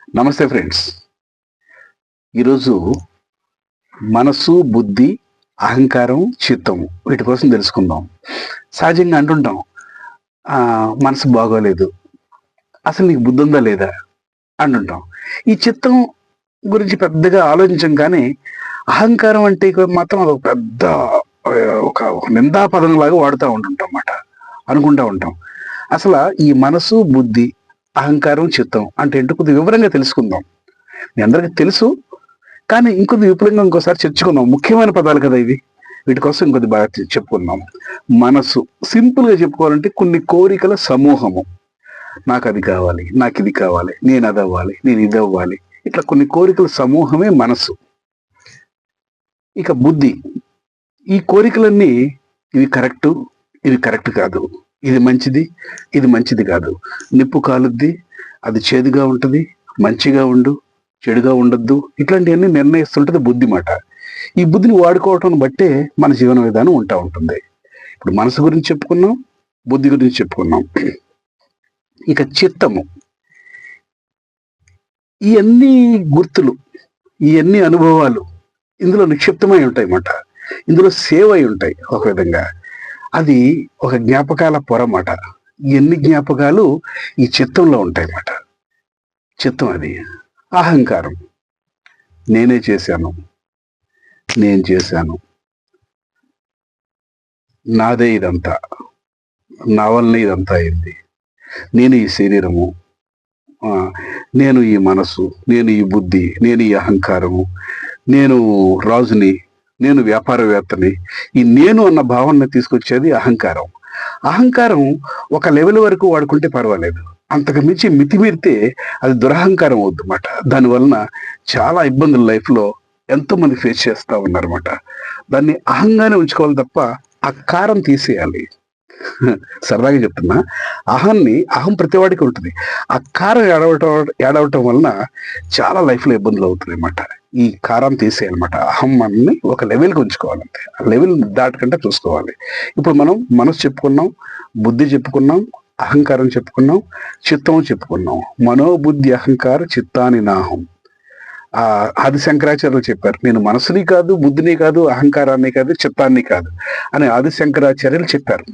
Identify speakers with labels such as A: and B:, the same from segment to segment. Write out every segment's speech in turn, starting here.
A: నమస్తే ఫ్రెండ్స్. ఈరోజు మనసు, బుద్ధి, అహంకారం, చిత్తం వీటి కోసం తెలుసుకుందాం. సహజంగా అంటుంటాం, మనసు బాగోలేదు, అసలు నీకు బుద్ధి ఉందా లేదా అంటుంటాం. ఈ చిత్తం గురించి పెద్దగా ఆలోచించం, కానీ అహంకారం అంటే మాత్రం అదొక పెద్ద ఒక నిందా పదంలాగా వాడుతూ ఉంటుంటాం అన్నమాట, అనుకుంటా ఉంటాం. అసలు ఈ మనసు, బుద్ధి, అహంకారం, చిత్తం అంటే ఏంటో కొద్దిగా వివరంగా తెలుసుకుందాం. మీ అందరికీ తెలుసు, కానీ ఇంకొద్ది విపులంగా ఇంకోసారి చర్చించుకుందాం. ముఖ్యమైన పదాలు కదా ఇవి, వీటి కోసం ఇంకొద్ది బాగా చెప్పుకుందాం. మనసు సింపుల్గా చెప్పుకోవాలంటే కొన్ని కోరికల సమూహము. నాకు అది కావాలి, నాకు ఇది కావాలి, నేను అది అవ్వాలి, నేను ఇది అవ్వాలి, ఇట్లా కొన్ని కోరికల సమూహమే మనసు. ఇక బుద్ధి, ఈ కోరికలన్నీ ఇవి కరెక్టు, ఇవి కరెక్ట్ కాదు, ఇది మంచిది, ఇది మంచిది కాదు, నిప్పు కాలుద్ది, అది చేదుగా ఉంటుంది, మంచిగా ఉండు, చెడుగా ఉండొద్దు, ఇట్లాంటివన్నీ నిర్ణయిస్తుంటుంది బుద్ధి మాట. ఈ బుద్ధిని వాడుకోవటం బట్టే మన జీవన విధానం ఉంటా ఉంటుంది. ఇప్పుడు మనసు గురించి చెప్పుకున్నాం, బుద్ధి గురించి చెప్పుకున్నాం. ఇక చిత్తము, ఇవన్నీ గుర్తులు, ఇవన్నీ అనుభవాలు ఇందులో నిక్షిప్తమై ఉంటాయి అన్నమాట. ఇందులో సేవ్ అయి ఉంటాయి ఒక విధంగా. అది ఒక జ్ఞాపకాల పొర అన్నమాట. ఎన్ని జ్ఞాపకాలు ఈ చిత్తంలో ఉంటాయి అన్నమాట. చిత్తం అది. అహంకారం, నేనే చేశాను, నేను చేశాను, నాదే ఇదంతా, నా వల్లనే ఇదంతా అయింది, నేను ఈ శరీరము, నేను ఈ మనసు, నేను ఈ బుద్ధి, నేను ఈ అహంకారము, నేను రాజుని, నేను వ్యాపారవేత్తని, ఈ నేను అన్న భావనని తీసుకొచ్చేది అహంకారం. అహంకారం ఒక లెవెల్ వరకు వాడుకుంటే పర్వాలేదు, అంతకు మించి మితిమీరితే అది దురహంకారం అవుతుందన్నమాట. దానివలన చాలా ఇబ్బందులు లైఫ్లో ఎంతోమంది ఫేస్ చేస్తూ ఉన్నారన్నమాట. దాన్ని అహంగానే ఉంచుకోవాలి తప్ప ఆ కారం తీసేయాలి. సరదాగా చెప్తున్నా, అహం ప్రతివాడికి ఉంటుంది. ఆ కారం ఏడవటం వలన చాలా లైఫ్లో ఇబ్బందులు అవుతుంది అన్నమాట. ఈ కారం తీసేయాలన్నమాట. అహం మనల్ని ఒక లెవెల్కి ఉంచుకోవాలంటే, ఆ లెవెల్ దాటకంటే చూసుకోవాలి. ఇప్పుడు మనం మనసు చెప్పుకున్నాం, బుద్ధి చెప్పుకున్నాం, అహంకారం చెప్పుకున్నాం, చిత్తం చెప్పుకున్నాం. మనోబుద్ధి అహంకార చిత్తాని నాహం. ఆది శంకరాచార్యులు చెప్పారు, నేను మనసుని కాదు, బుద్ధిని కాదు, అహంకారాన్ని కాదు, చిత్తాన్ని కాదు అని ఆది శంకరాచార్యులు చెప్పారు.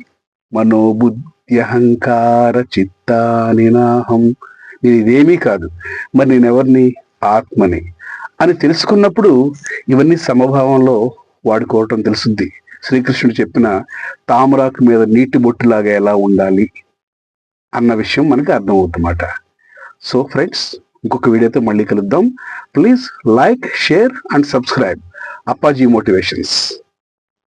A: మనోబుద్ధి అహంకార చిత్తాని నాహం. నేను ఇదేమీ కాదు, మరి నేను ఎవరిని? ఆత్మని అని తెలుసుకున్నప్పుడు ఇవన్నీ సమభావంలో వాడుకోవటం తెలుసుద్ది. శ్రీకృష్ణుడు చెప్పిన తామరాకు మీద నీటి బొట్టులాగా ఎలా ఉండాలి అన్న విషయం మనకి అర్థమవుతుందన్నమాట. సో ఫ్రెండ్స్, ఇంకొక వీడియోతో మళ్ళీ కలుద్దాం. Please like, share and subscribe Appaji motivations.